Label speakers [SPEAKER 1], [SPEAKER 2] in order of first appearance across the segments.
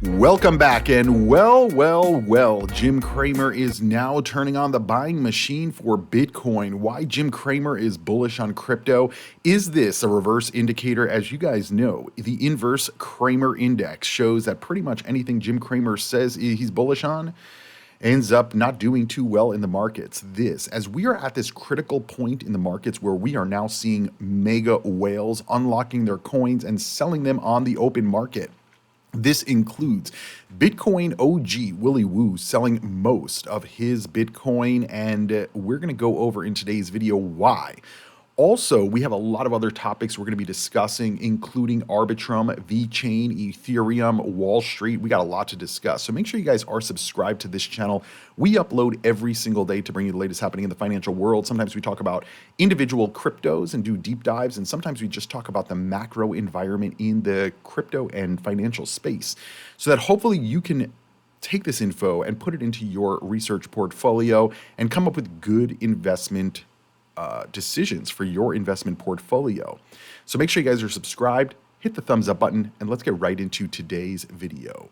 [SPEAKER 1] Welcome back, and well, Jim Cramer is now turning on the buying machine for Bitcoin. Why Jim Cramer is bullish on crypto? Is this a reverse indicator? As you guys know, the inverse Cramer index shows that pretty much anything Jim Cramer says he's bullish on ends up not doing too well in the markets. As we are at this critical point in the markets where we are now seeing mega whales unlocking their coins and selling them on the open market. This includes Bitcoin OG Willy Woo selling most of his Bitcoin, and we're going to go over in today's video why. Also, we have a lot of other topics we're going to be discussing, including Arbitrum, VeChain, Ethereum, Wall Street. We got a lot to discuss. So make sure you guys are subscribed to this channel. We upload every single day to bring you the latest happening in the financial world. Sometimes we talk about individual cryptos and do deep dives, and sometimes we just talk about the macro environment in the crypto and financial space, so that hopefully you can take this info and put it into your research portfolio and come up with good investment decisions for your investment portfolio. So make sure you guys are subscribed, hit the thumbs up button, and let's get right into today's video.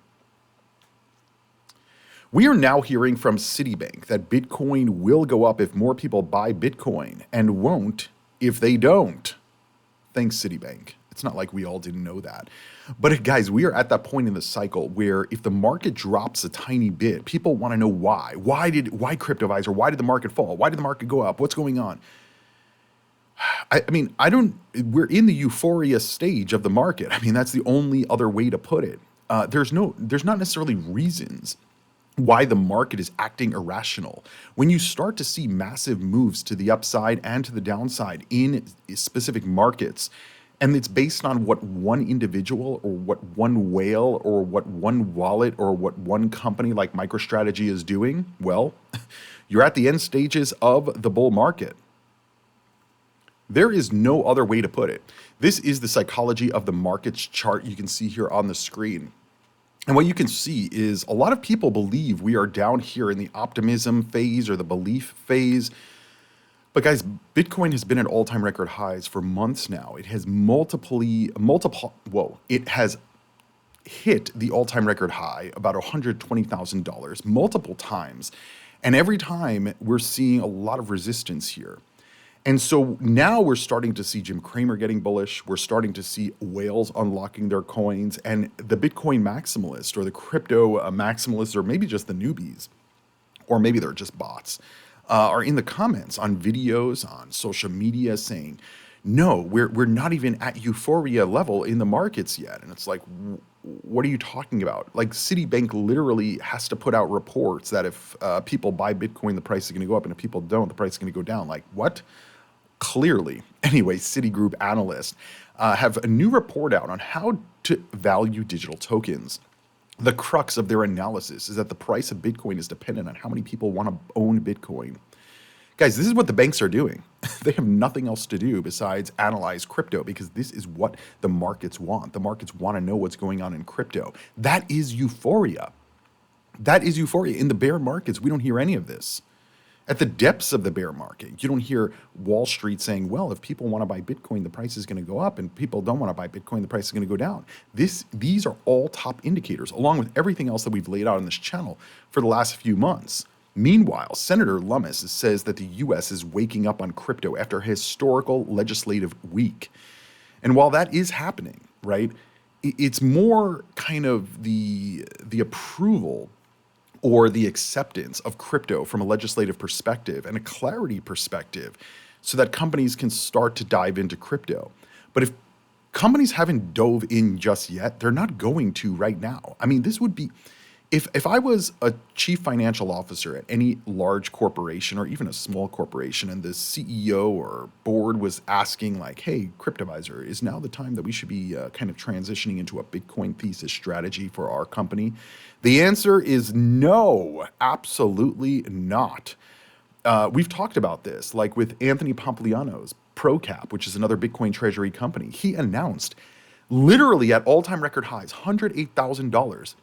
[SPEAKER 1] We are now hearing from Citibank that Bitcoin will go up if more people buy Bitcoin and won't if they don't. Thanks, Citibank. It's not like we all didn't know that. But guys, we are at that point in the cycle where if the market drops a tiny bit, people want to know why. Why Cryptoviser? Why did the market fall? Why did the market go up? What's going on? We're in the euphoria stage of the market. I mean, that's the only other way to put it. There's not necessarily reasons why the market is acting irrational. When you start to see massive moves to the upside and to the downside in specific markets, and it's based on what one individual or what one whale or what one wallet or what one company like MicroStrategy is doing, well, you're at the end stages of the bull market. There is no other way to put it. This is the psychology of the markets chart you can see here on the screen. And what you can see is a lot of people believe we are down here in the optimism phase or the belief phase. But guys, Bitcoin has been at all-time record highs for months now. It has it has hit the all-time record high, about $120,000, multiple times. And every time we're seeing a lot of resistance here. And so now we're starting to see Jim Cramer getting bullish. We're starting to see whales unlocking their coins, and the Bitcoin maximalists or the crypto maximalists, or maybe just the newbies, or maybe they're just bots, are in the comments on videos, on social media saying, no, we're not even at euphoria level in the markets yet. And it's like, what are you talking about? Like Citibank literally has to put out reports that if people buy Bitcoin, the price is going to go up, and if people don't, the price is going to go down. Like, what? Clearly. Anyway, Citigroup analysts have a new report out on how to value digital tokens. The crux of their analysis is that the price of Bitcoin is dependent on how many people want to own Bitcoin. Guys, this is what the banks are doing. They have nothing else to do besides analyze crypto because this is what the markets want. The markets want to know what's going on in crypto. That is euphoria. That is euphoria. In the bear markets, we don't hear any of this. At the depths of the bear market, you don't hear Wall Street saying, well, if people want to buy Bitcoin, the price is going to go up, and people don't want to buy Bitcoin, the price is going to go down. These are all top indicators, along with everything else that we've laid out on this channel for the last few months. Meanwhile, Senator Lummis says that the U.S. is waking up on crypto after a historical legislative week. And while that is happening, right, it's more kind of the approval or the acceptance of crypto from a legislative perspective and a clarity perspective so that companies can start to dive into crypto. But if companies haven't dove in just yet, they're not going to right now. I mean, this would be, if I was a chief financial officer at any large corporation or even a small corporation, and the CEO or board was asking like, hey, Cryptoviser, is now the time that we should be kind of transitioning into a Bitcoin thesis strategy for our company? The answer is no, absolutely not. We've talked about this, like with Anthony Pompliano's ProCap, which is another Bitcoin treasury company. He announced literally at all-time record highs, $108,000,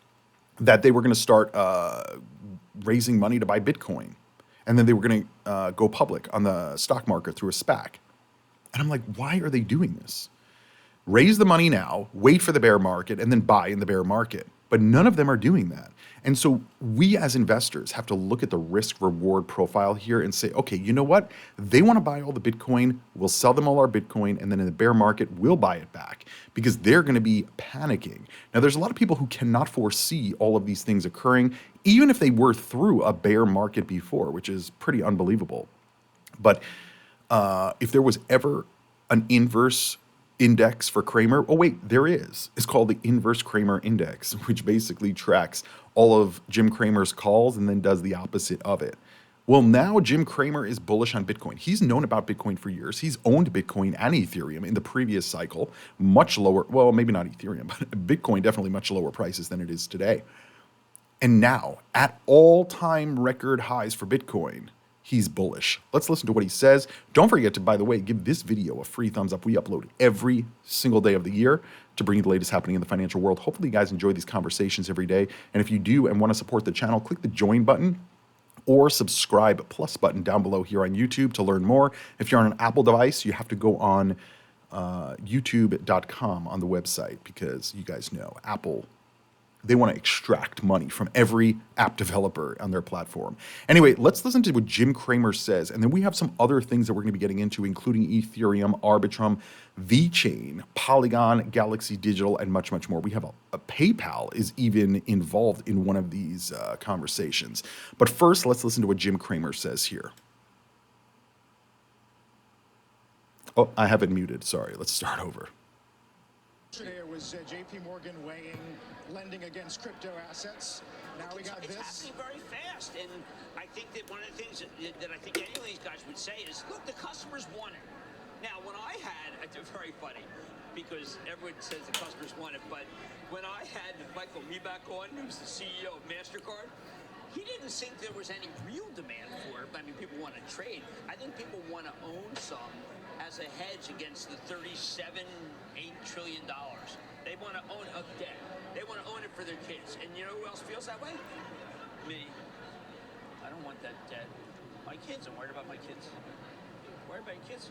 [SPEAKER 1] that they were going to start raising money to buy Bitcoin. And then they were going to go public on the stock market through a SPAC. And I'm like, why are they doing this? Raise the money now, wait for the bear market, and then buy in the bear market. but none of them are doing that. And so we as investors have to look at the risk reward profile here and say, okay, you know what? They want to buy all the Bitcoin. We'll sell them all our Bitcoin. And then in the bear market, we'll buy it back because they're going to be panicking. Now, there's a lot of people who cannot foresee all of these things occurring, even if they were through a bear market before, which is pretty unbelievable. But if there was ever an inverse index for Kramer, oh wait, there is. It's called the inverse Kramer index, which basically tracks all of Jim Cramer's calls and then does the opposite of it. Well, now Jim Cramer is bullish on Bitcoin. He's known about Bitcoin for years. He's owned Bitcoin and Ethereum in the previous cycle, much lower, well, maybe not Ethereum, but Bitcoin definitely much lower prices than it is today. And now, at all-time record highs for Bitcoin, he's bullish. Let's listen to what he says. Don't forget to, by the way, give this video a free thumbs up. We upload every single day of the year to bring you the latest happening in the financial world. Hopefully you guys enjoy these conversations every day. And if you do and want to support the channel, click the join button or subscribe plus button down below here on YouTube to learn more. If you're on an Apple device, you have to go on youtube.com on the website because you guys know Apple, they want to extract money from every app developer on their platform. Anyway, let's listen to what Jim Cramer says. And then we have some other things that we're going to be getting into, including Ethereum, Arbitrum, VeChain, Polygon, Galaxy Digital, and much, much more. We have a PayPal is even involved in one of these conversations. But first, let's listen to what Jim Cramer says here. Oh, I have it muted. Sorry. Let's start over.
[SPEAKER 2] Yesterday it was JP Morgan weighing lending against crypto assets. Now we got this.
[SPEAKER 3] It's happening very fast, and I think that one of the things that I think any of these guys would say is, look, the customers want it. Now, when I had, it's very funny, because everyone says the customers want it, but when I had Michael Miebach on, who's the CEO of MasterCard, he didn't think there was any real demand for it. I mean, people want to trade. I think people want to own some as a hedge against the $37, $8 trillion. They want to own a debt. They want to own it for their kids. And you know who else feels that way? Me. I don't want that debt. My kids. I'm worried about my kids. Worried about your kids?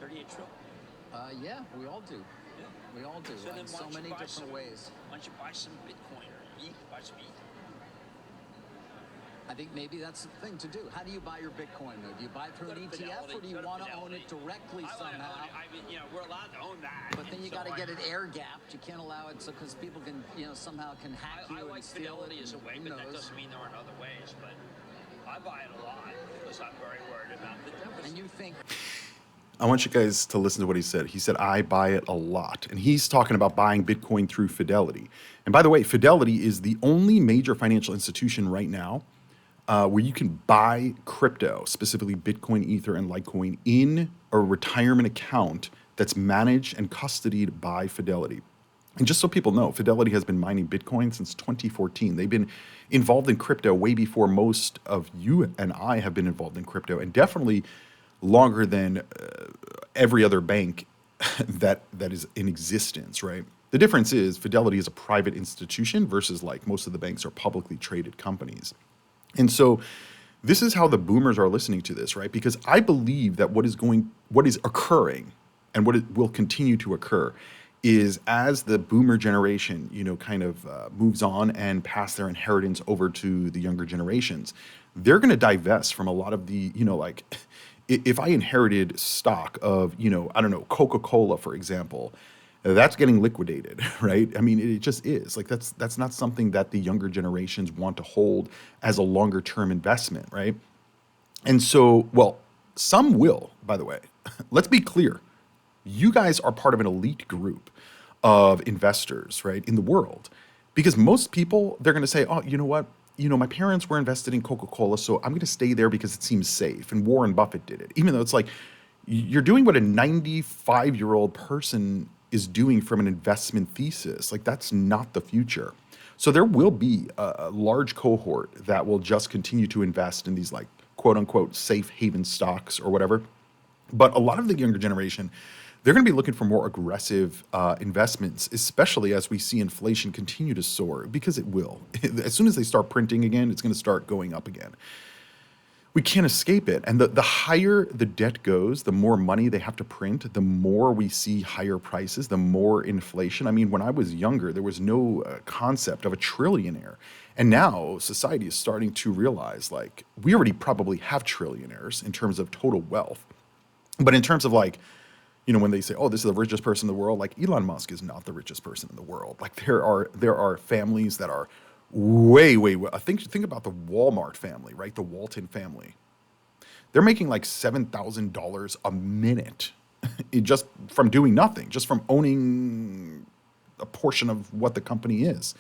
[SPEAKER 3] 38 trillion.
[SPEAKER 4] Yeah, we all do.
[SPEAKER 3] Yeah.
[SPEAKER 4] We all do.
[SPEAKER 3] So
[SPEAKER 4] In so many different ways.
[SPEAKER 3] Why don't you buy some Bitcoin or buy some ETH?
[SPEAKER 4] I think maybe that's the thing to do. How do you buy your Bitcoin, though? Do you buy it through an ETF, or do you want to own it directly somehow?
[SPEAKER 3] I mean, you know, we're allowed to own that.
[SPEAKER 4] But then you got to get it air gapped. You can't allow it because people can, somehow can hack you
[SPEAKER 3] I like
[SPEAKER 4] and steal
[SPEAKER 3] Fidelity
[SPEAKER 4] it.
[SPEAKER 3] as a way, but that doesn't mean there aren't other ways. But I buy it a lot because I'm very worried about the deficit.
[SPEAKER 4] And you think...
[SPEAKER 1] I want you guys to listen to what he said. He said, I buy it a lot. And he's talking about buying Bitcoin through Fidelity. And by the way, Fidelity is the only major financial institution right now where you can buy crypto, specifically Bitcoin, Ether, and Litecoin, in a retirement account that's managed and custodied by Fidelity. And just so people know, Fidelity has been mining Bitcoin since 2014. They've been involved in crypto way before most of you and I have been involved in crypto, and definitely longer than every other bank that is in existence, right? The difference is Fidelity is a private institution versus like most of the banks are publicly traded companies. And so this is how the boomers are listening to this, right? Because I believe that what is occurring and what will continue to occur is as the boomer generation, kind of moves on and pass their inheritance over to the younger generations, they're going to divest from a lot of the, like if I inherited stock of, I don't know, Coca-Cola, for example, that's getting liquidated, right? I mean, it just is. Like, that's not something that the younger generations want to hold as a longer term investment, right? And so, well, some will, by the way. Let's be clear. You guys are part of an elite group of investors, right, in the world. Because most people, they're going to say, oh, you know what? My parents were invested in Coca-Cola, so I'm going to stay there because it seems safe. And Warren Buffett did it. Even though it's like, you're doing what a 95-year-old person is doing from an investment thesis. Like, that's not the future. So there will be a large cohort that will just continue to invest in these, like, quote unquote safe haven stocks or whatever. But a lot of the younger generation, they're going to be looking for more aggressive investments, especially as we see inflation continue to soar, because it will. As soon as they start printing again, it's going to start going up again. We can't escape it. And the higher the debt goes, the more money they have to print, the more we see higher prices, the more inflation. I mean, when I was younger, there was no concept of a trillionaire. And now society is starting to realize like we already probably have trillionaires in terms of total wealth. But in terms of like, when they say, "Oh, this is the richest person in the world," like Elon Musk is not the richest person in the world. Like there are families that are way. I think about the Walmart family, right? The Walton family. They're making like $7,000 a minute, just from doing nothing, just from owning a portion of what the company is.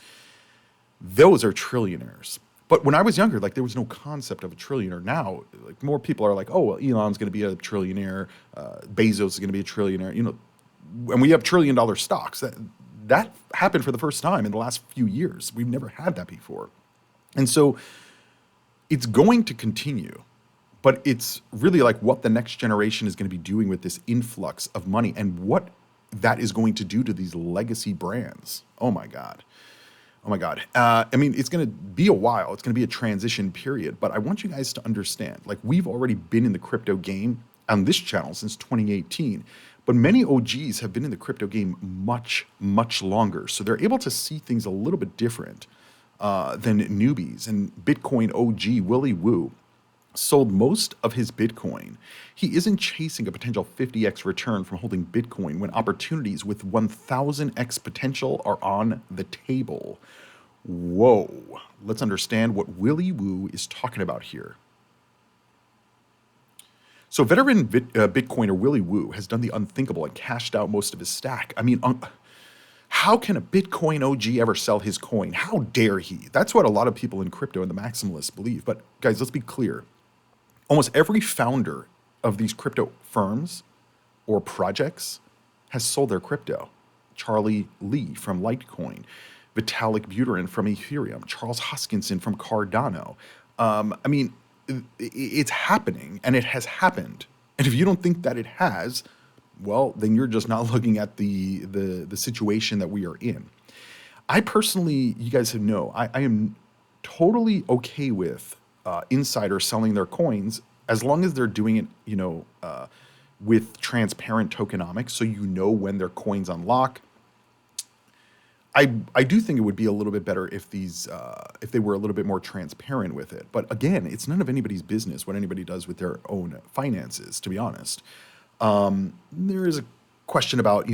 [SPEAKER 1] Those are trillionaires. But when I was younger, like there was no concept of a trillionaire. Now, like more people are like, "Oh, well, Elon's going to be a trillionaire. Bezos is going to be a trillionaire." And we have $1 trillion stocks. That happened for the first time in the last few years. We've never had that before, and so it's going to continue. But it's really like what the next generation is going to be doing with this influx of money and what that is going to do to these legacy brands. Oh my God. Oh my God. I mean, it's going to be a while. It's going to be a transition period. But I want you guys to understand, like we've already been in the crypto game on this channel since 2018. But many OGs have been in the crypto game much longer. So they're able to see things a little bit different than newbies. And Bitcoin OG Willy Woo sold most of his Bitcoin. He isn't chasing a potential 50x return from holding Bitcoin when opportunities with 1000x potential are on the table. Whoa. Let's understand what Willy Woo is talking about here. So veteran Bitcoiner Willy Woo has done the unthinkable and cashed out most of his stack. I mean, how can a Bitcoin OG ever sell his coin? How dare he? That's what a lot of people in crypto and the maximalists believe. But guys, let's be clear. Almost every founder of these crypto firms or projects has sold their crypto. Charlie Lee from Litecoin, Vitalik Buterin from Ethereum, Charles Hoskinson from Cardano. I mean, it's happening and it has happened. And if you don't think that it has, well, then you're just not looking at the situation that we are in. I personally, you guys know, I am totally okay with insiders selling their coins as long as they're doing it, with transparent tokenomics, so when their coins unlock. I do think it would be a little bit better if they were a little bit more transparent with it. But again, it's none of anybody's business what anybody does with their own finances, to be honest. There is a question about,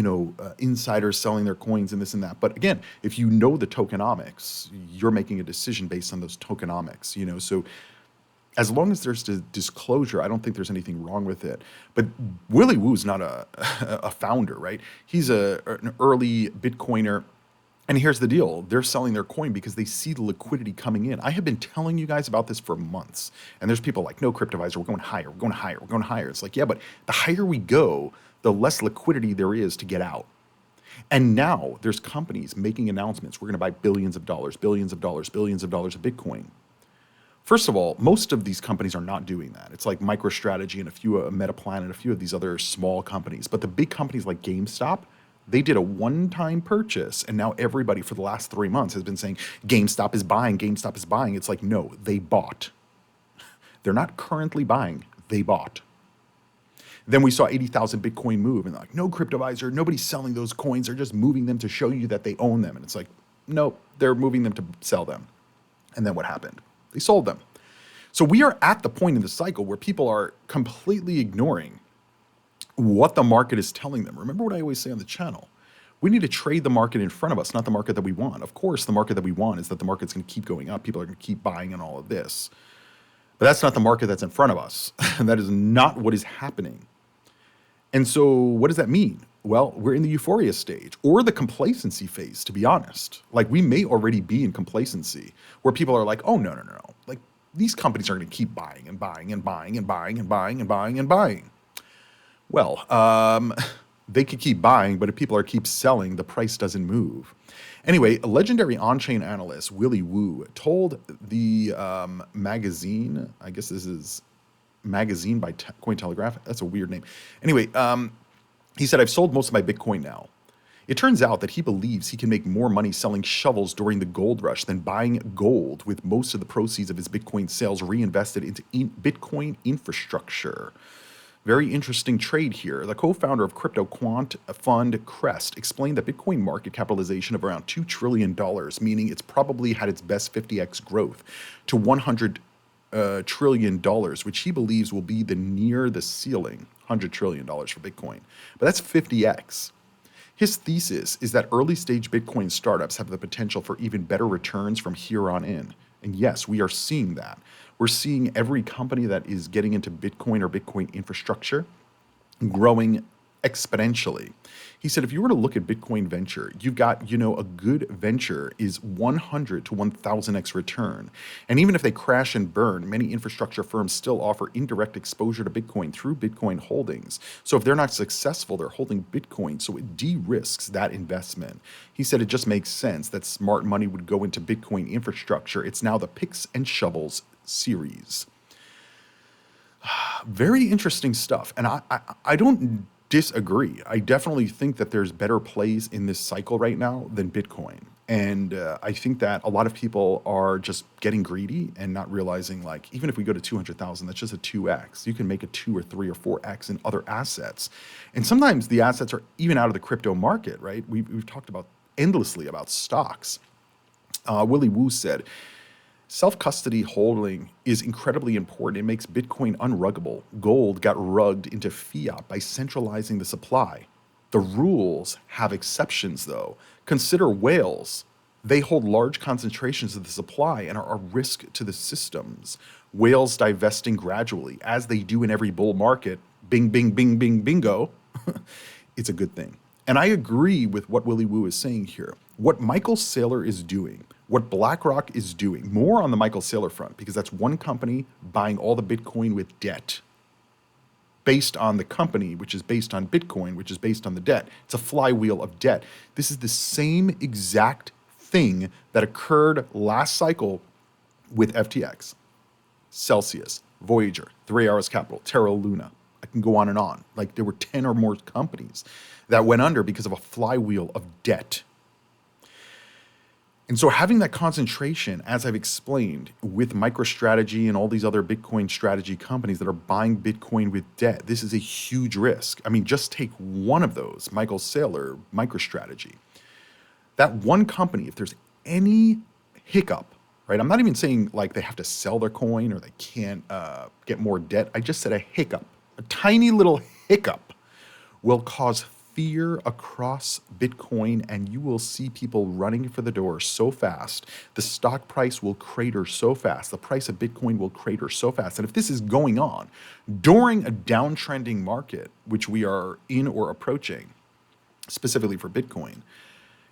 [SPEAKER 1] insiders selling their coins and this and that. But again, if you know the tokenomics, you're making a decision based on those tokenomics, So as long as there's disclosure, I don't think there's anything wrong with it. But Willy Woo's not a founder, right? He's an early Bitcoiner. And here's the deal. They're selling their coin because they see the liquidity coming in. I have been telling you guys about this for months. And there's people like, "No, Cryptoviser, we're going higher, we're going higher, we're going higher." It's like, yeah, but the higher we go, the less liquidity there is to get out. And now there's companies making announcements. We're going to buy billions of dollars of Bitcoin. First of all, most of these companies are not doing that. It's like MicroStrategy and a few Metaplan and a few of these other small companies. But the big companies like GameStop, they did a one-time purchase, and now everybody for the last 3 months has been saying, GameStop is buying, GameStop is buying. It's like, no, they bought. They're not currently buying, they bought. Then we saw 80,000 Bitcoin move, and they're like, "No, Cryptoviser, nobody's selling those coins. They're just moving them to show you that they own them." And it's like, no, they're moving them to sell them. And then what happened? They sold them. So we are at the point in the cycle where people are completely ignoring what the market is telling them. Remember what I always say on the channel. We need to trade the market in front of us, not the market that we want. Of course, the market that we want is that the market's going to keep going up. People are going to keep buying and all of this. But that's not the market that's in front of us. And that is not what is happening. And so what does that mean? Well, we're in the euphoria stage or the complacency phase, to be honest. Like we may already be in complacency where people are like, "Oh, no. Like these companies are going to keep buying and buying and buying and buying and buying and buying and buying." Well, they could keep buying, but if people keep selling, the price doesn't move. Anyway, a legendary on-chain analyst, Willy Woo, told the magazine, I guess this is magazine by Cointelegraph. That's a weird name. Anyway, he said, "I've sold most of my Bitcoin now. It turns out that he believes he can make more money selling shovels during the gold rush than buying gold, with most of the proceeds of his Bitcoin sales reinvested into Bitcoin infrastructure. Very interesting trade here. The co-founder of crypto quant fund Crest explained that Bitcoin market capitalization of around $2 trillion, meaning it's probably had its best 50x growth to $100 trillion, which he believes will be near the ceiling, $100 trillion for Bitcoin. But that's 50x. His thesis is that early stage Bitcoin startups have the potential for even better returns from here on in. And yes, we are seeing that. We're seeing every company that is getting into Bitcoin or Bitcoin infrastructure growing exponentially. He said, if you were to look at Bitcoin venture, you've got, a good venture is 100 to 1000x return. And even if they crash and burn, many infrastructure firms still offer indirect exposure to Bitcoin through Bitcoin holdings. So if they're not successful, they're holding Bitcoin. So it de-risks that investment. He said it just makes sense that smart money would go into Bitcoin infrastructure. It's now the picks and shovels series. Very interesting stuff. And I don't disagree. I definitely think that there's better plays in this cycle right now than Bitcoin. And I think that a lot of people are just getting greedy and not realizing, like, even if we go to 200,000, that's just a 2x. You can make a 2 or 3 or 4x in other assets. And sometimes the assets are even out of the crypto market, right? We've talked about endlessly about stocks. Willy Woo said, self-custody holding is incredibly important. It makes Bitcoin unruggable. Gold got rugged into fiat by centralizing the supply. The rules have exceptions, though. Consider whales. They hold large concentrations of the supply and are a risk to the systems. Whales divesting gradually, as they do in every bull market, bing, bing, bing, bing, bingo, it's a good thing. And I agree with what Willy Woo is saying here. What Michael Saylor is doing, what BlackRock is doing, more on the Michael Saylor front, because that's one company buying all the Bitcoin with debt based on the company, which is based on Bitcoin, which is based on the debt. It's a flywheel of debt. This is the same exact thing that occurred last cycle with FTX, Celsius, Voyager, 3 Hours Capital, Terra Luna. I can go on and on. Like, there were 10 or more companies that went under because of a flywheel of debt. And so having that concentration, as I've explained, with MicroStrategy and all these other Bitcoin strategy companies that are buying Bitcoin with debt, this is a huge risk. I mean, just take one of those, Michael Saylor, MicroStrategy. That one company, if there's any hiccup, right? I'm not even saying like they have to sell their coin or they can't get more debt. I just said a hiccup. A tiny little hiccup will cause fear across Bitcoin, and you will see people running for the door so fast. The stock price will crater so fast. The price of Bitcoin will crater so fast. And if this is going on during a downtrending market, which we are in or approaching, specifically for Bitcoin,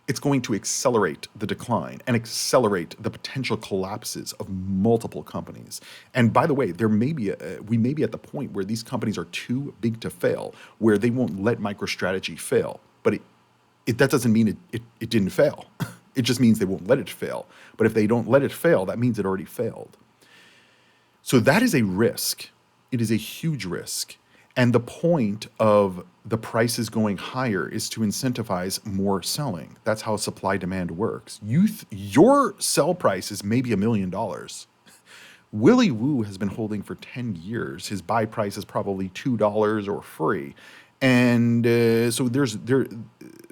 [SPEAKER 1] it's going to accelerate the decline and accelerate the potential collapses of multiple companies. And by the way, we may be at the point where these companies are too big to fail, where they won't let MicroStrategy fail. But that doesn't mean it didn't fail. It just means they won't let it fail. But if they don't let it fail, that means it already failed. So that is a risk. It is a huge risk. And the point of the prices going higher is to incentivize more selling. That's how supply demand works. Your sell price is maybe $1 million. Willy Woo has been holding for 10 years. His buy price is probably $2 or free. And so $1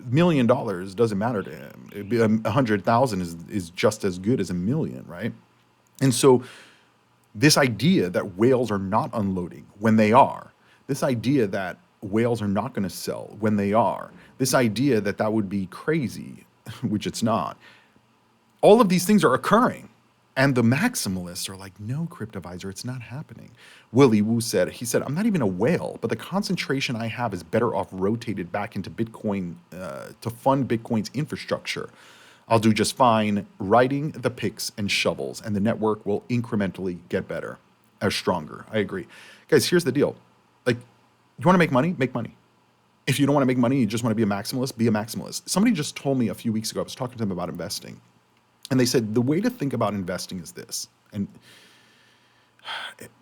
[SPEAKER 1] million doesn't matter to him. 100,000 is just as good as $1 million, right? And so this idea that whales are not unloading when they are, this idea that whales are not going to sell when they are, this idea that would be crazy, which it's not. All of these things are occurring. And the maximalists are like, no, Cryptoviser, it's not happening. Willy Woo said, I'm not even a whale, but the concentration I have is better off rotated back into Bitcoin to fund Bitcoin's infrastructure. I'll do just fine riding the picks and shovels, and the network will incrementally get better or stronger. I agree. Guys, here's the deal. Like, you want to make money? Make money. If you don't want to make money, you just want to be a maximalist, be a maximalist. Somebody just told me a few weeks ago, I was talking to them about investing, and they said, the way to think about investing is this. And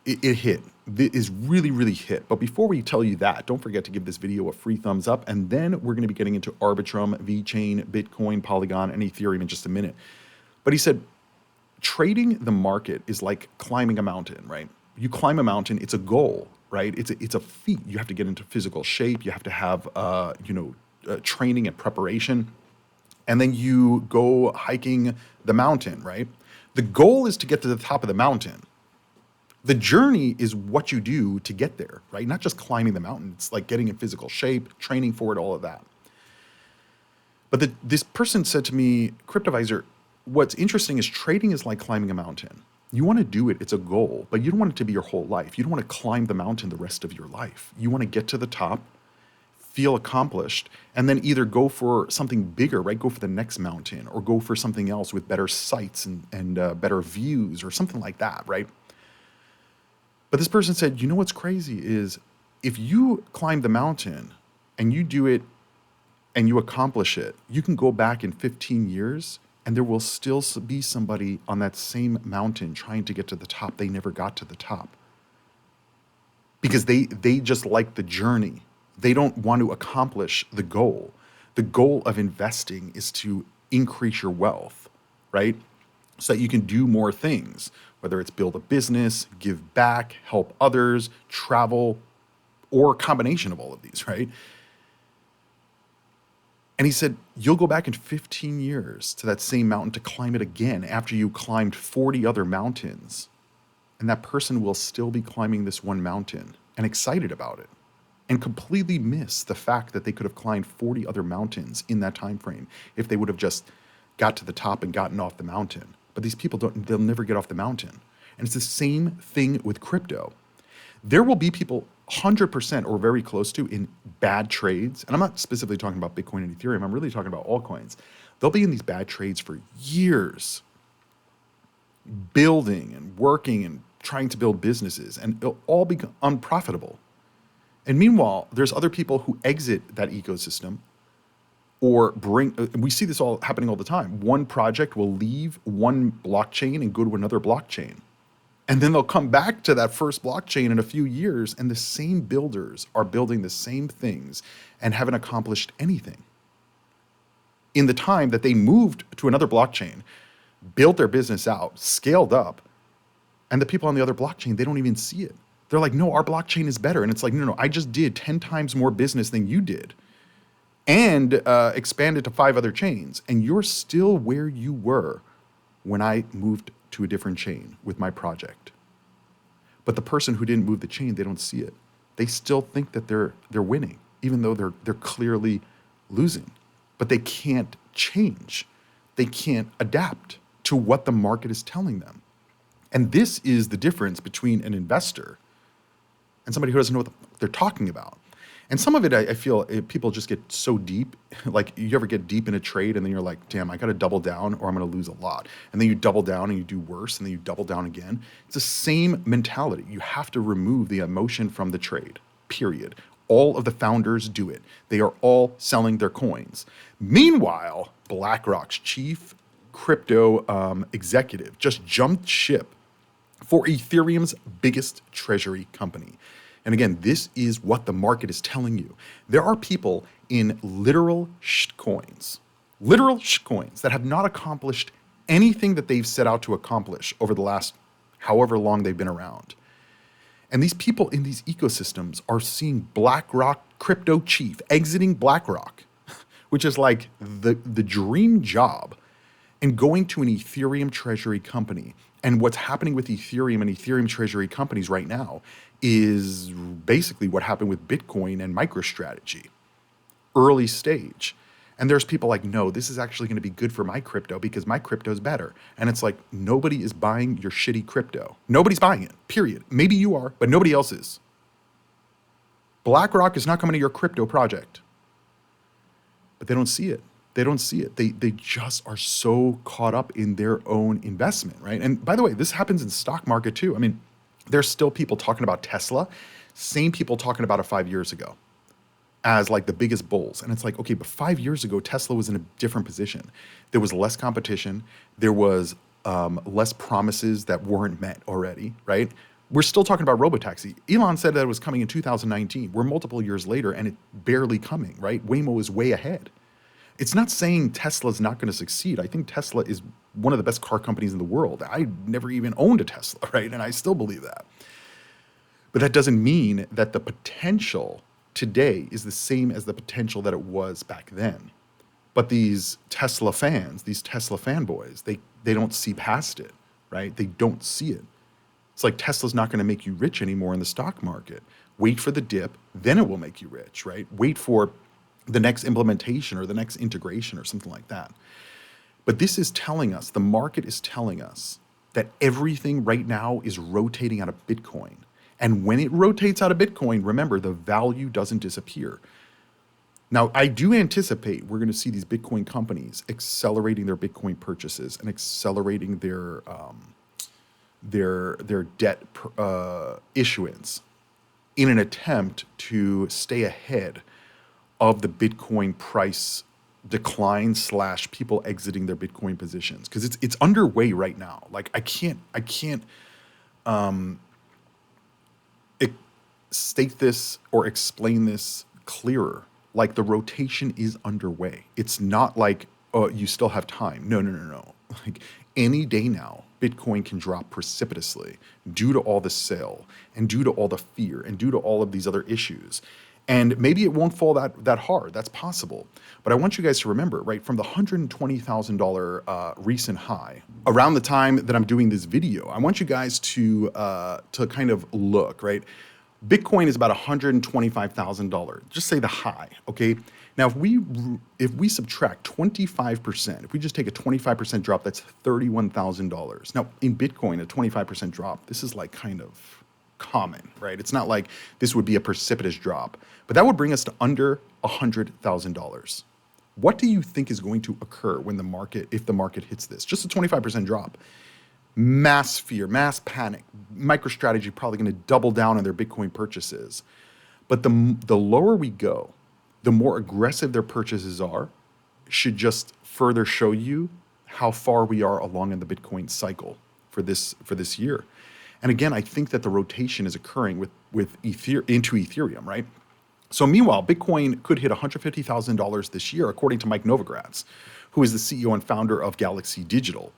[SPEAKER 1] It hit. It is really, really hit. But before we tell you that, don't forget to give this video a free thumbs up. And then we're going to be getting into Arbitrum, VeChain, Bitcoin, Polygon, and Ethereum in just a minute. But he said, trading the market is like climbing a mountain, right? You climb a mountain, it's a goal, right? It's a feat. You have to get into physical shape. You have to have, training and preparation. And then you go hiking the mountain, right? The goal is to get to the top of the mountain. The journey is what you do to get there, right? Not just climbing the mountain. It's like getting in physical shape, training for it, all of that. But this person said to me, Cryptoviser, what's interesting is trading is like climbing a mountain. You want to do it, it's a goal, but you don't want it to be your whole life. You don't want to climb the mountain the rest of your life. You want to get to the top, feel accomplished, and then either go for something bigger, right? Go for the next mountain, or go for something else with better sights and better views or something like that, right? But this person said, you know what's crazy is if you climb the mountain and you do it and you accomplish it, you can go back in 15 years and there will still be somebody on that same mountain trying to get to the top. They never got to the top because they just like the journey. They don't want to accomplish the goal. The goal of investing is to increase your wealth, right? So that you can do more things, whether it's build a business, give back, help others, travel, or a combination of all of these, right? And he said, you'll go back in 15 years to that same mountain to climb it again after you climbed 40 other mountains. And that person will still be climbing this one mountain and excited about it and completely miss the fact that they could have climbed 40 other mountains in that time frame if they would have just got to the top and gotten off the mountain. But these people they'll never get off the mountain. And it's the same thing with crypto. There will be people 100% or very close to in bad trades. And I'm not specifically talking about Bitcoin and Ethereum. I'm really talking about altcoins. They'll be in these bad trades for years, building and working and trying to build businesses, and it'll all be unprofitable. And meanwhile, there's other people who exit that ecosystem or we see this all happening all the time. One project will leave one blockchain and go to another blockchain. And then they'll come back to that first blockchain in a few years, and the same builders are building the same things and haven't accomplished anything. In the time that they moved to another blockchain, built their business out, scaled up, and the people on the other blockchain, they don't even see it. They're like, no, our blockchain is better. And it's like, no, I just did 10 times more business than you did and expanded to 5 other chains. And you're still where you were when I moved to a different chain with my project. But the person who didn't move the chain, they don't see it. They still think that they're winning, even though they're clearly losing. But they can't change. They can't adapt to what the market is telling them. And this is the difference between an investor and somebody who doesn't know what they're talking about. And some of it, I feel people just get so deep. Like you ever get deep in a trade and then you're like, damn, I got to double down or I'm going to lose a lot. And then you double down and you do worse and then you double down again. It's the same mentality. You have to remove the emotion from the trade, period. All of the founders do it. They are all selling their coins. Meanwhile, BlackRock's chief crypto executive just jumped ship for Ethereum's biggest treasury company. And again, this is what the market is telling you. There are people in literal shitcoins that have not accomplished anything that they've set out to accomplish over the last however long they've been around. And these people in these ecosystems are seeing BlackRock crypto chief exiting BlackRock, which is like the dream job, and going to an Ethereum treasury company. And what's happening with Ethereum and Ethereum treasury companies right now is basically what happened with Bitcoin and MicroStrategy, early stage. And there's people like, no, this is actually going to be good for my crypto because my crypto is better. And it's like, nobody is buying your shitty crypto. Nobody's buying it, period. Maybe you are, but nobody else is. BlackRock is not coming to your crypto project. But they don't see it. They don't see it. They just are so caught up in their own investment, right? And by the way, this happens in the stock market too. I mean, there's still people talking about Tesla, same people talking about it 5 years ago as like the biggest bulls. And it's like, okay, but 5 years ago, Tesla was in a different position. There was less competition. There was less promises that weren't met already, right? We're still talking about robotaxi. Elon said that it was coming in 2019. We're multiple years later and it's barely coming, right? Waymo is way ahead. It's not saying Tesla's not going to succeed. I think Tesla is one of the best car companies in the world. I never even owned a Tesla, right? And I still believe that. But that doesn't mean that the potential today is the same as the potential that it was back then. But these Tesla fans, these Tesla fanboys, they don't see past it, right? They don't see it. It's like Tesla's not going to make you rich anymore in the stock market. Wait for the dip, then it will make you rich, right? Wait for the next implementation or the next integration or something like that. But this is telling us, the market is telling us that everything right now is rotating out of Bitcoin. And when it rotates out of Bitcoin, remember, the value doesn't disappear. Now, I do anticipate we're going to see these Bitcoin companies accelerating their Bitcoin purchases and accelerating their debt issuance in an attempt to stay ahead of the Bitcoin price decline / people exiting their Bitcoin positions, because it's underway right now. Like I can't state this or explain this clearer. Like the rotation is underway. It's not like, oh, you still have time. No. Like any day now, Bitcoin can drop precipitously due to all the sale and due to all the fear and due to all of these other issues. And maybe it won't fall that hard. That's possible. But I want you guys to remember, right, from the $120,000 recent high, around the time that I'm doing this video, I want you guys to kind of look, right? Bitcoin is about $125,000. Just say the high, okay? Now, if we subtract 25%, if we just take a 25% drop, that's $31,000. Now, in Bitcoin, a 25% drop, this is like kind of common, right? It's not like this would be a precipitous drop, but that would bring us to under $100,000. What do you think is going to occur when if the market hits this? Just a 25% drop. Mass fear, mass panic. MicroStrategy probably going to double down on their Bitcoin purchases. But the lower we go, the more aggressive their purchases are, should just further show you how far we are along in the Bitcoin cycle for this year. And again, I think that the rotation is occurring into Ethereum, right? So meanwhile, Bitcoin could hit $150,000 this year, according to Mike Novogratz, who is the CEO and founder of Galaxy Digital.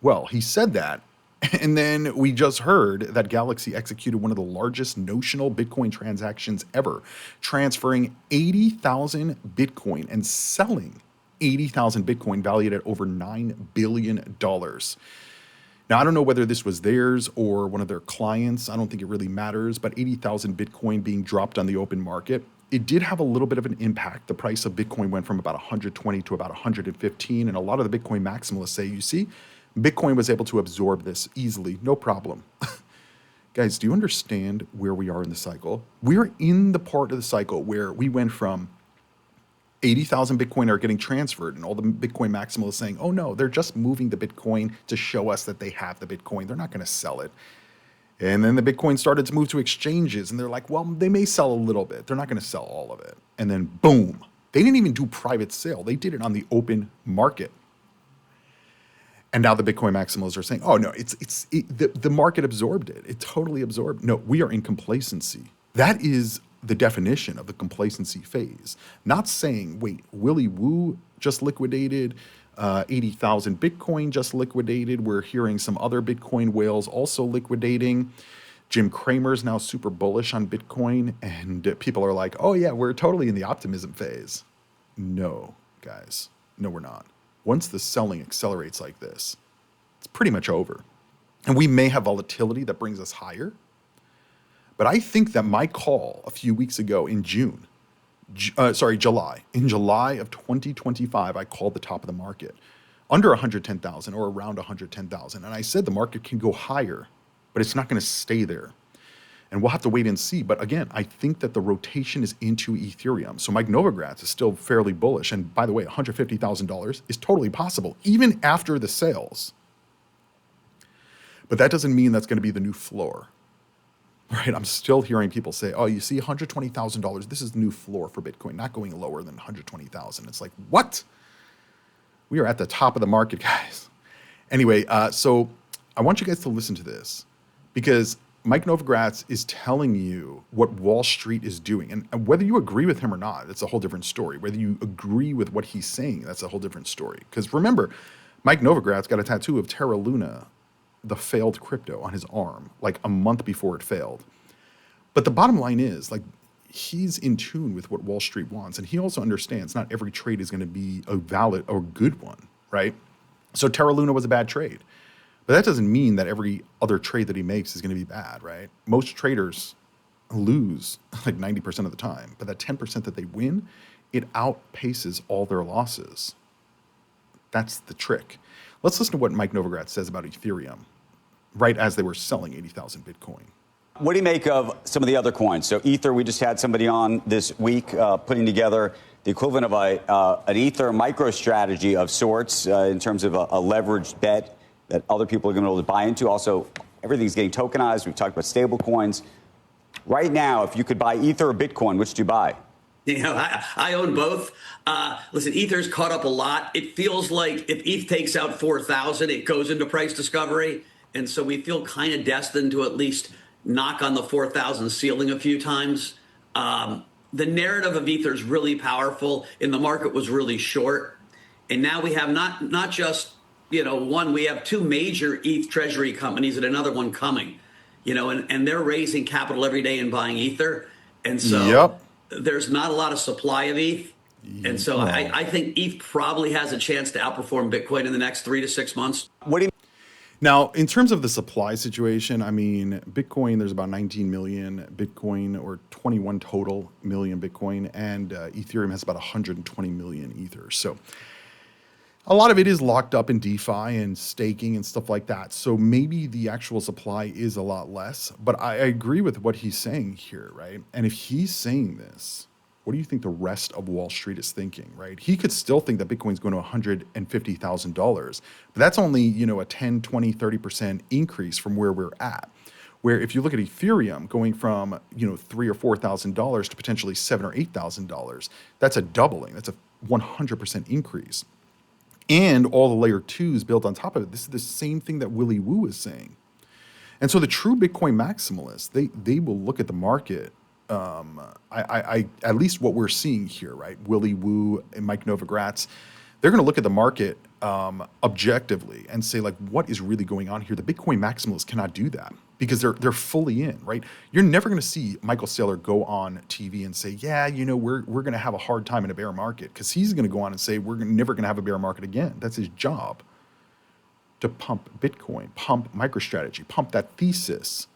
[SPEAKER 1] Well, he said that, and then we just heard that Galaxy executed one of the largest notional Bitcoin transactions ever, transferring 80,000 Bitcoin and selling 80,000 Bitcoin valued at over $9 billion. Now, I don't know whether this was theirs or one of their clients. I don't think it really matters, but 80,000 Bitcoin being dropped on the open market, it did have a little bit of an impact. The price of Bitcoin went from about 120 to about 115, and a lot of the Bitcoin maximalists say, you see, Bitcoin was able to absorb this easily, no problem. Guys, do you understand where we are in the cycle? We're in the part of the cycle where we went from 80,000 Bitcoin are getting transferred, and all the Bitcoin maximalists saying, oh no, they're just moving the Bitcoin to show us that they have the Bitcoin. They're not going to sell it. And then the Bitcoin started to move to exchanges, and they're like, well, they may sell a little bit. They're not going to sell all of it. And then boom, they didn't even do private sale. They did it on the open market. And now the Bitcoin maximalists are saying, oh no, the market absorbed it. It totally absorbed. No, we are in complacency. That is the definition of the complacency phase. Not saying, wait, Willy Woo just liquidated, 80,000 Bitcoin just liquidated. We're hearing some other Bitcoin whales also liquidating. Jim Cramer's now super bullish on Bitcoin, and people are like, oh yeah, we're totally in the optimism phase. No, guys, no, we're not. Once the selling accelerates like this, it's pretty much over. And we may have volatility that brings us higher. But I think that my call a few weeks ago in July, in July of 2025, I called the top of the market under 110,000 or around 110,000. And I said the market can go higher, but it's not going to stay there. And we'll have to wait and see. But again, I think that the rotation is into Ethereum. So Mike Novogratz is still fairly bullish. And by the way, $150,000 is totally possible, even after the sales. But that doesn't mean that's going to be the new floor, right? I'm still hearing people say, oh, you see $120,000, this is the new floor for Bitcoin, not going lower than 120,000. It's like, what? We are at the top of the market, guys. Anyway, so I want you guys to listen to this, because Mike Novogratz is telling you what Wall Street is doing. And whether you agree with him or not, that's a whole different story. Whether you agree with what he's saying, that's a whole different story. Because remember, Mike Novogratz got a tattoo of Terra Luna, the failed crypto, on his arm, like a month before it failed. But the bottom line is, like, he's in tune with what Wall Street wants. And he also understands not every trade is going to be a valid or good one, right? So Terra Luna was a bad trade. But that doesn't mean that every other trade that he makes is going to be bad, right? Most traders lose like 90% of the time, but that 10% that they win, it outpaces all their losses. That's the trick. Let's listen to what Mike Novogratz says about Ethereum right as they were selling 80,000 Bitcoin.
[SPEAKER 5] What do you make of some of the other coins? So Ether, we just had somebody on this week putting together the equivalent of an Ether MicroStrategy of sorts in terms of a leveraged bet that other people are going to be able to buy into. Also, everything's getting tokenized. We've talked about stable coins. Right now, if you could buy Ether or Bitcoin, which do you buy?
[SPEAKER 6] You know, I own both. Listen, Ether's caught up a lot. It feels like if ETH takes out 4,000, it goes into price discovery. And so we feel kind of destined to at least knock on the 4,000 ceiling a few times. The narrative of Ether is really powerful, and the market was really short. And now we have not just, one, we have two major ETH treasury companies and another one coming, and they're raising capital every day and buying Ether. And so there's not a lot of supply of ETH. And so I think ETH probably has a chance to outperform Bitcoin in the next 3 to 6 months.
[SPEAKER 5] What do you
[SPEAKER 1] Now, in terms of the supply situation, I mean, Bitcoin, there's about 19 million Bitcoin, or 21 total million Bitcoin, and Ethereum has about 120 million Ether. So a lot of it is locked up in DeFi and staking and stuff like that. So maybe the actual supply is a lot less, but I agree with what he's saying here, right? And if he's saying this, what do you think the rest of Wall Street is thinking, right? He could still think that Bitcoin's going to $150,000, but that's only, a 10, 20, 30% increase from where we're at. Where if you look at Ethereum going from, $3,000 or $4,000 to potentially $7,000 or $8,000, that's a doubling. That's a 100% increase. And all the layer twos built on top of it. This is the same thing that Willy Woo is saying. And so the true Bitcoin maximalists, they will look at the market. At least what we're seeing here, right? Willy Woo and Mike Novogratz, they're going to look at the market objectively and say, like, what is really going on here? The Bitcoin maximalists cannot do that because they're fully in, right? You're never going to see Michael Saylor go on TV and say, yeah, we're going to have a hard time in a bear market, because he's going to go on and say we're never going to have a bear market again. That's his job, to pump Bitcoin, pump MicroStrategy, pump that thesis,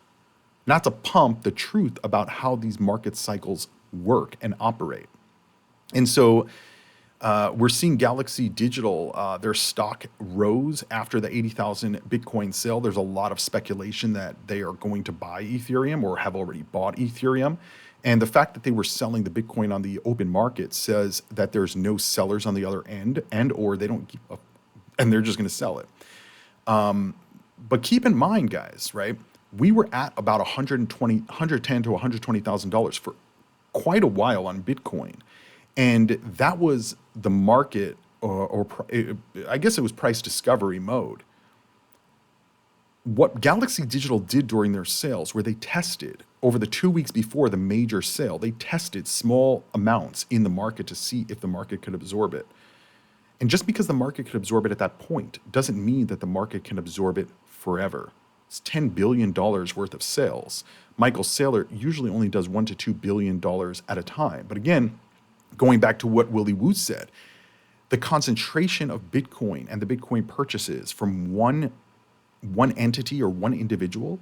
[SPEAKER 1] not to pump the truth about how these market cycles work and operate. And so we're seeing Galaxy Digital, their stock rose after the 80,000 Bitcoin sale. There's a lot of speculation that they are going to buy Ethereum or have already bought Ethereum. And the fact that they were selling the Bitcoin on the open market says that there's no sellers on the other end, and or they don't, and they're just going to sell it. But keep in mind, guys, right? We were at about $110 to $120,000 for quite a while on Bitcoin. And that was the market, I guess it was price discovery mode. What Galaxy Digital did during their sales, where they tested over the 2 weeks before the major sale, they tested small amounts in the market to see if the market could absorb it. And just because the market could absorb it at that point doesn't mean that the market can absorb it forever. It's $10 billion worth of sales. Michael Saylor usually only does $1 to $2 billion at a time. But again, going back to what Willy Woo said, the concentration of Bitcoin and the Bitcoin purchases from one entity or one individual,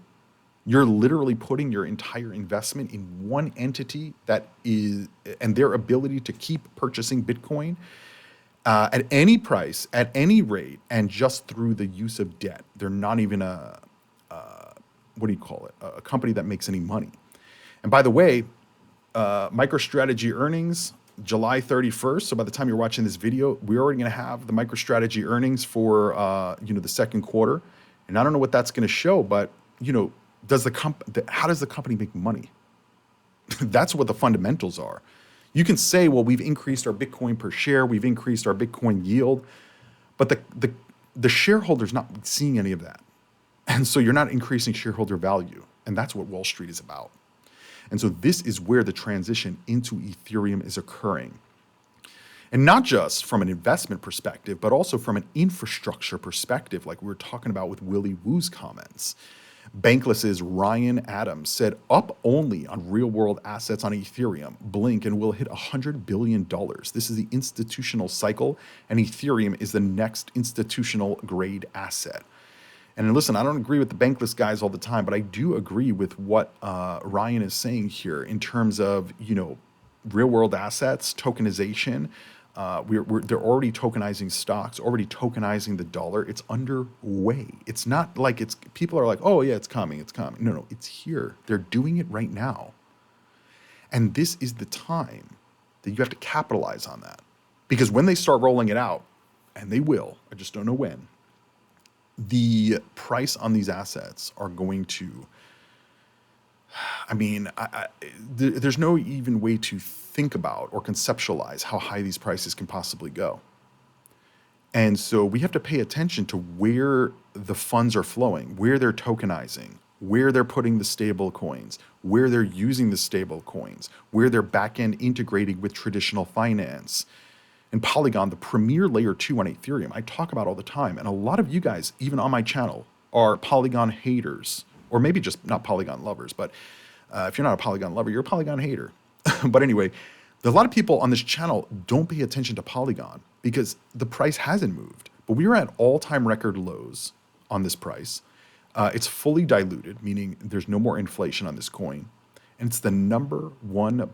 [SPEAKER 1] you're literally putting your entire investment in one entity that is, and their ability to keep purchasing Bitcoin at any price, at any rate, and just through the use of debt. They're not even a company that makes any money. And by the way, MicroStrategy earnings, July 31st. So by the time you're watching this video, we're already going to have the MicroStrategy earnings for, the second quarter. And I don't know what that's going to show, but, how does the company make money? That's what the fundamentals are. You can say, well, we've increased our Bitcoin per share, we've increased our Bitcoin yield, but the shareholder's not seeing any of that. And so you're not increasing shareholder value. And that's what Wall Street is about. And so this is where the transition into Ethereum is occurring. And not just from an investment perspective, but also from an infrastructure perspective, like we were talking about with Willy Woo's comments. Bankless's Ryan Adams said up only on real world assets on Ethereum, blink and will hit $100 billion. This is the institutional cycle, and Ethereum is the next institutional grade asset. And listen, I don't agree with the Bankless guys all the time, but I do agree with what Ryan is saying here in terms of, real world assets, tokenization. They're already tokenizing stocks, already tokenizing the dollar. It's underway. It's not like people are like, oh yeah, it's coming, it's coming. No, it's here. They're doing it right now. And this is the time that you have to capitalize on that. Because when they start rolling it out, and they will, I just don't know when, the price on these assets are going to, there's no even way to think about or conceptualize how high these prices can possibly go. And so we have to pay attention to where the funds are flowing, where they're tokenizing, where they're putting the stable coins, where they're using the stable coins, where they're back-end integrating with traditional finance. And Polygon, the premier layer 2 on Ethereum, I talk about all the time. And a lot of you guys, even on my channel, are Polygon haters, or maybe just not Polygon lovers. But if you're not a Polygon lover, you're a Polygon hater. But anyway, a lot of people on this channel don't pay attention to Polygon because the price hasn't moved. But we are at all-time record lows on this price. It's fully diluted, meaning there's no more inflation on this coin. And it's the #1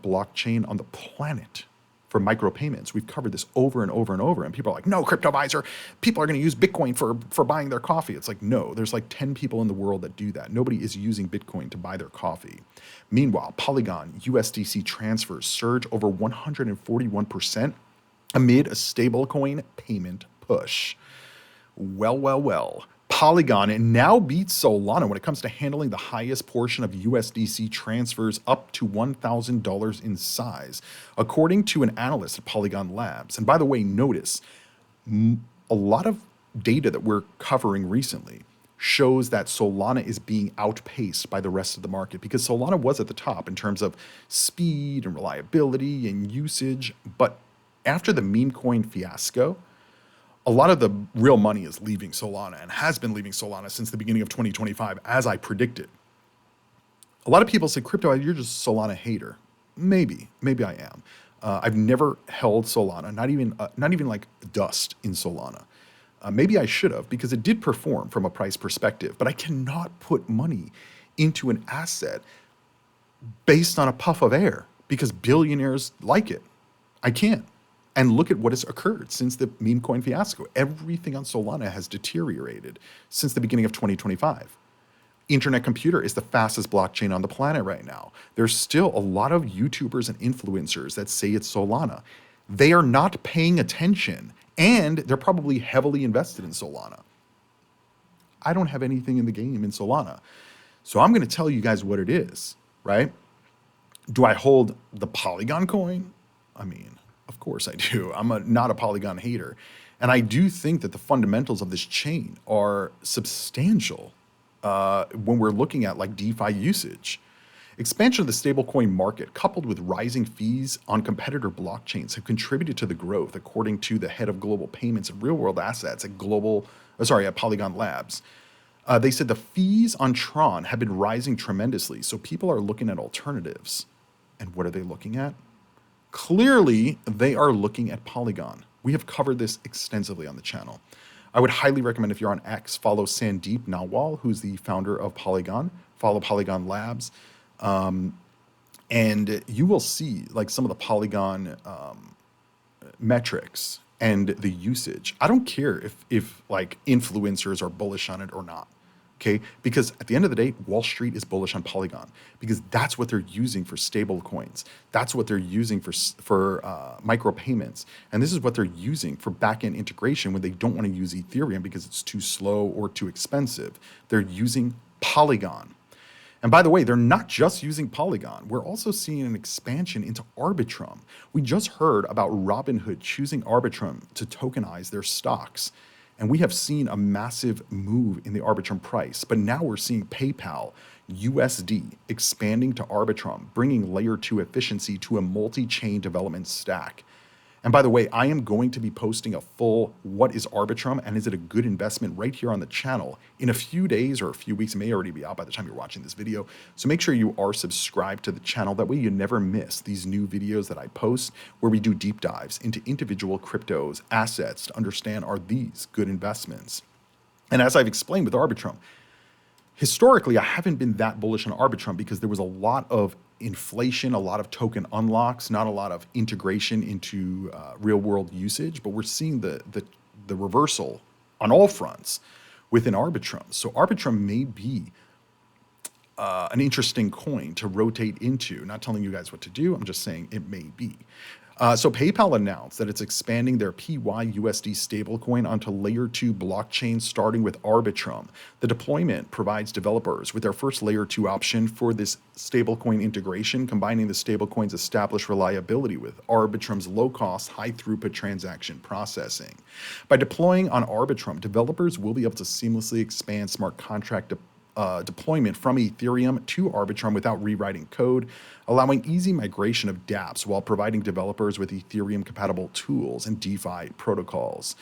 [SPEAKER 1] blockchain on the planet for micropayments. We've covered this over and over and over. And people are like, no, Cryptoviser, people are going to use Bitcoin for buying their coffee. It's like, no, there's like 10 people in the world that do that. Nobody is using Bitcoin to buy their coffee. Meanwhile, Polygon USDC transfers surge over 141% amid a stablecoin payment push. Well. Polygon now beats Solana when it comes to handling the highest portion of USDC transfers up to $1,000 in size, according to an analyst at Polygon Labs. And by the way, notice a lot of data that we're covering recently shows that Solana is being outpaced by the rest of the market because Solana was at the top in terms of speed and reliability and usage. But after the meme coin fiasco, a lot of the real money is leaving Solana and has been leaving Solana since the beginning of 2025, as I predicted. A lot of people say, Crypto, you're just a Solana hater. Maybe I am. I've never held Solana, not even like dust in Solana. Maybe I should have because it did perform from a price perspective, but I cannot put money into an asset based on a puff of air because billionaires like it. I can't. And look at what has occurred since the meme coin fiasco. Everything on Solana has deteriorated since the beginning of 2025. Internet Computer is the fastest blockchain on the planet right now. There's still a lot of YouTubers and influencers that say it's Solana. They are not paying attention, and they're probably heavily invested in Solana. I don't have anything in the game in Solana. So I'm going to tell you guys what it is, right? Do I hold the Polygon coin? I mean, of course I do. I'm not a Polygon hater. And I do think that the fundamentals of this chain are substantial when we're looking at like DeFi usage. Expansion of the stablecoin market coupled with rising fees on competitor blockchains have contributed to the growth, according to the head of global payments and real-world assets at Polygon Labs. They said the fees on Tron have been rising tremendously, so people are looking at alternatives. And what are they looking at? Clearly, they are looking at Polygon. We have covered this extensively on the channel. I would highly recommend if you're on X, follow Sandeep Nawal, who's the founder of Polygon. Follow Polygon Labs. And you will see like some of the Polygon metrics and the usage. I don't care if like influencers are bullish on it or not. Okay, because at the end of the day, Wall Street is bullish on Polygon because that's what they're using for stable coins. That's what they're using for micropayments. And this is what they're using for back-end integration when they don't want to use Ethereum because it's too slow or too expensive. They're using Polygon. And by the way, they're not just using Polygon. We're also seeing an expansion into Arbitrum. We just heard about Robinhood choosing Arbitrum to tokenize their stocks. And we have seen a massive move in the Arbitrum price. But now we're seeing PayPal, USD, expanding to Arbitrum, bringing layer 2 efficiency to a multi-chain development stack. And by the way, I am going to be posting a full what is Arbitrum and is it a good investment right here on the channel in a few days or a few weeks. It may already be out by the time you're watching this video. So make sure you are subscribed to the channel. That way you never miss these new videos that I post where we do deep dives into individual cryptos, assets to understand are these good investments. And as I've explained with Arbitrum, historically, I haven't been that bullish on Arbitrum because there was a lot of inflation, a lot of token unlocks, not a lot of integration into real world usage. But we're seeing the reversal on all fronts within Arbitrum. So Arbitrum may be an interesting coin to rotate into. Not telling you guys what to do. I'm just saying it may be. So PayPal announced that it's expanding their PYUSD stablecoin onto layer 2 blockchain starting with Arbitrum. The deployment provides developers with their first layer 2 option for this stablecoin integration, combining the stablecoin's established reliability with Arbitrum's low-cost, high-throughput transaction processing. By deploying on Arbitrum, developers will be able to seamlessly expand smart contract deployment from Ethereum to Arbitrum without rewriting code, allowing easy migration of dApps while providing developers with Ethereum-compatible tools and DeFi protocols.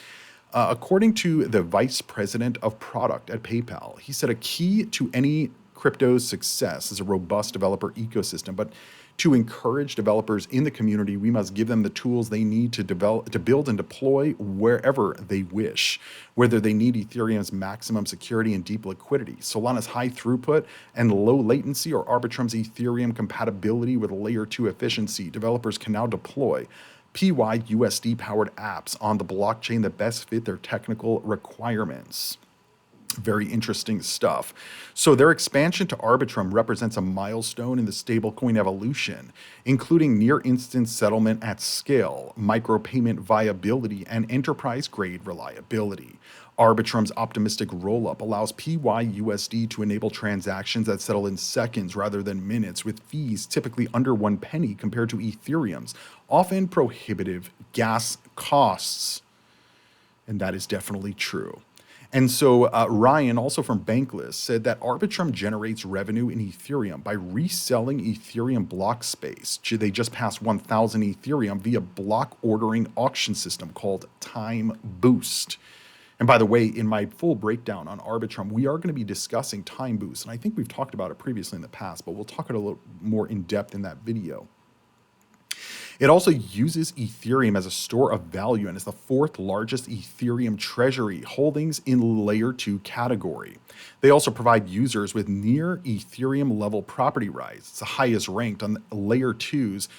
[SPEAKER 1] According to the vice president of product at PayPal, he said a key to any crypto's success is a robust developer ecosystem, but to encourage developers in the community, we must give them the tools they need to build and deploy wherever they wish, whether they need Ethereum's maximum security and deep liquidity, Solana's high throughput and low latency, or Arbitrum's Ethereum compatibility with layer 2 efficiency. Developers can now deploy PYUSD powered apps on the blockchain that best fit their technical requirements. Very interesting stuff. So their expansion to Arbitrum represents a milestone in the stablecoin evolution, including near-instant settlement at scale, micropayment viability, and enterprise-grade reliability. Arbitrum's optimistic rollup allows PYUSD to enable transactions that settle in seconds rather than minutes, with fees typically under 1 penny compared to Ethereum's often prohibitive gas costs. And that is definitely true. And so Ryan, also from Bankless, said that Arbitrum generates revenue in Ethereum by reselling Ethereum block space. They just passed 1,000 Ethereum via block ordering auction system called Time Boost. And by the way, in my full breakdown on Arbitrum, we are going to be discussing Time Boost. And I think we've talked about it previously in the past, but we'll talk it a little more in depth in that video. It also uses Ethereum as a store of value and is the 4th largest Ethereum treasury holdings in layer 2 category. They also provide users with near Ethereum level property rights. It's the highest ranked on layer 2's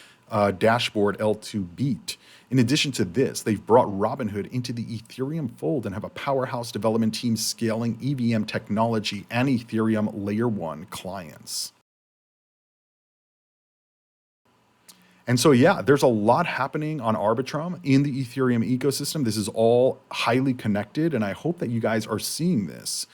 [SPEAKER 1] dashboard L2 Beat. In addition to this, they've brought Robinhood into the Ethereum fold and have a powerhouse development team scaling EVM technology and Ethereum layer 1 clients. And so, yeah, there's a lot happening on Arbitrum in the Ethereum ecosystem. This is all highly connected, and I hope that you guys are seeing this.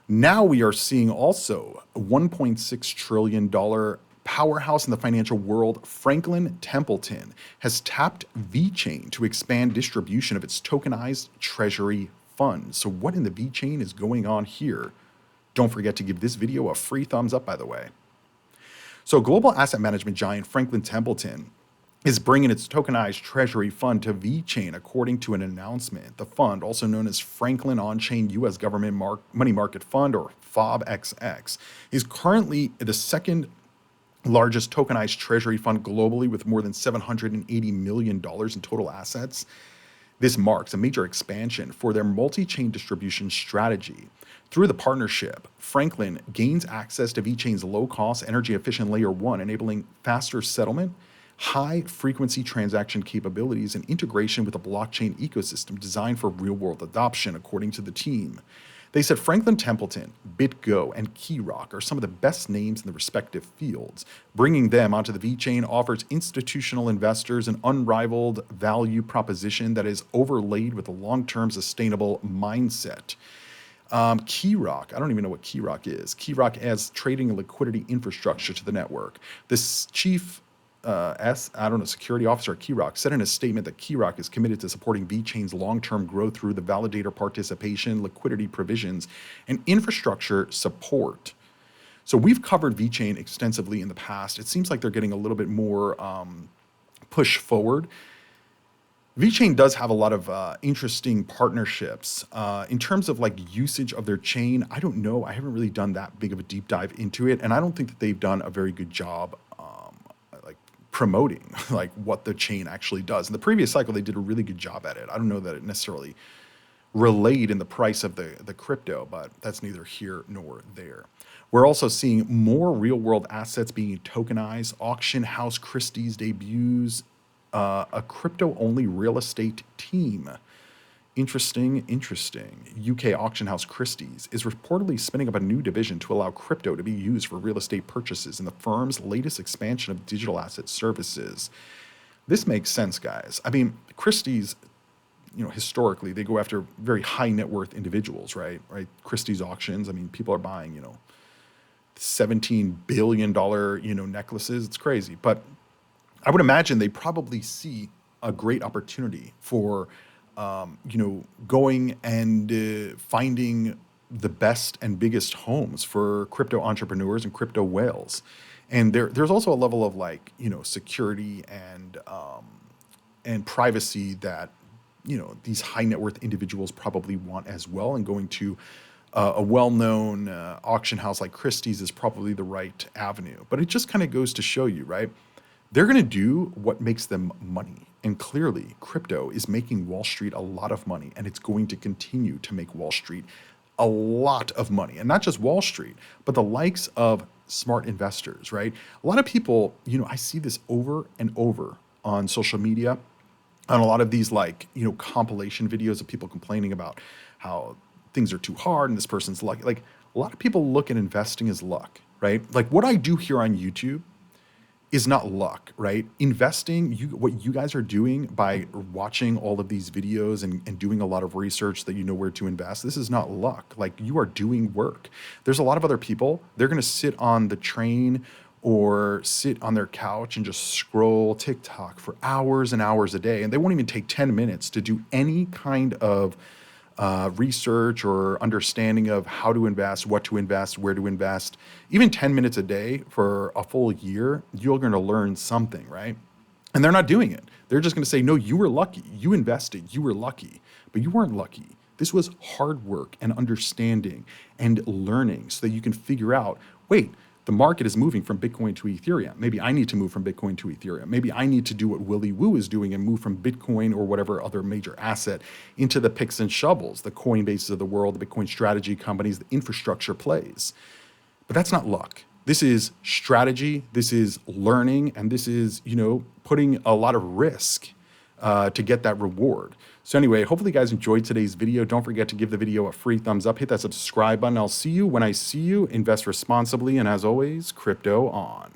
[SPEAKER 1] Now we are seeing also a $1.6 trillion powerhouse in the financial world. Franklin Templeton has tapped VeChain to expand distribution of its tokenized treasury fund. So what in the VeChain is going on here? Don't forget to give this video a free thumbs up, by the way. So global asset management giant Franklin Templeton is bringing its tokenized treasury fund to VeChain, according to an announcement. The fund, also known as Franklin On-Chain U.S. Government Money Market Fund, or FOBXX, is currently the 2nd largest tokenized treasury fund globally with more than $780 million in total assets. This marks a major expansion for their multi-chain distribution strategy. Through the partnership, Franklin gains access to VeChain's low-cost, energy-efficient Layer 1, enabling faster settlement, high-frequency transaction capabilities, and integration with a blockchain ecosystem designed for real-world adoption, according to the team. They said Franklin Templeton, BitGo, and KeyRock are some of the best names in the respective fields. Bringing them onto the VeChain offers institutional investors an unrivaled value proposition that is overlaid with a long-term sustainable mindset. KeyRock, I don't even know what KeyRock is. KeyRock adds trading and liquidity infrastructure to the network. This chief I don't know, security officer at KeyRock, said in a statement that KeyRock is committed to supporting VeChain's long-term growth through the validator participation, liquidity provisions, and infrastructure support. So we've covered VeChain extensively in the past. It seems like they're getting a little bit more push forward. VeChain does have a lot of interesting partnerships. In terms of like usage of their chain, I don't know. I haven't really done that big of a deep dive into it, and I don't think that they've done a very good job like promoting like what the chain actually does. In the previous cycle, they did a really good job at it. I don't know that it necessarily relayed in the price of the crypto, but that's neither here nor there. We're also seeing more real world assets being tokenized. Auction House Christie's debuts a crypto only real estate team. Interesting. UK auction house Christie's is reportedly spinning up a new division to allow crypto to be used for real estate purchases in the firm's latest expansion of digital asset services. This makes sense, guys. I mean, Christie's, historically, they go after very high net worth individuals, right? Christie's auctions. I mean, people are buying, $17 billion, necklaces. It's crazy. But I would imagine they probably see a great opportunity for, going and finding the best and biggest homes for crypto entrepreneurs and crypto whales. And there's also a level of security and privacy that, these high net worth individuals probably want as well. And going to a well-known auction house like Christie's is probably the right avenue. But it just kind of goes to show you, right? They're going to do what makes them money. And clearly, crypto is making Wall Street a lot of money, and it's going to continue to make Wall Street a lot of money. And not just Wall Street, but the likes of smart investors, right? A lot of people, I see this over and over on social media, on a lot of these compilation videos of people complaining about how things are too hard and this person's lucky. Like, a lot of people look at investing as luck, right? Like what I do here on YouTube is not luck, right? Investing, what you guys are doing by watching all of these videos and doing a lot of research that you know where to invest, this is not luck. Like, you are doing work. There's a lot of other people, they're going to sit on the train or sit on their couch and just scroll TikTok for hours and hours a day, and they won't even take 10 minutes to do any kind of research or understanding of how to invest, what to invest, where to invest. Even 10 minutes a day for a full year, you're going to learn something, right? And they're not doing it. They're just going to say, no, you were lucky. You invested. You were lucky. But you weren't lucky. This was hard work and understanding and learning so that you can figure out, wait, the market is moving from Bitcoin to Ethereum. Maybe I need to move from Bitcoin to Ethereum. Maybe I need to do what Willy Woo is doing and move from Bitcoin or whatever other major asset into the picks and shovels, the Coinbases of the world, the Bitcoin strategy companies, the infrastructure plays. But that's not luck. This is strategy, this is learning, and this is, putting a lot of risk to get that reward. So anyway, hopefully you guys enjoyed today's video. Don't forget to give the video a free thumbs up. Hit that subscribe button. I'll see you when I see you. Invest responsibly. And as always, crypto on.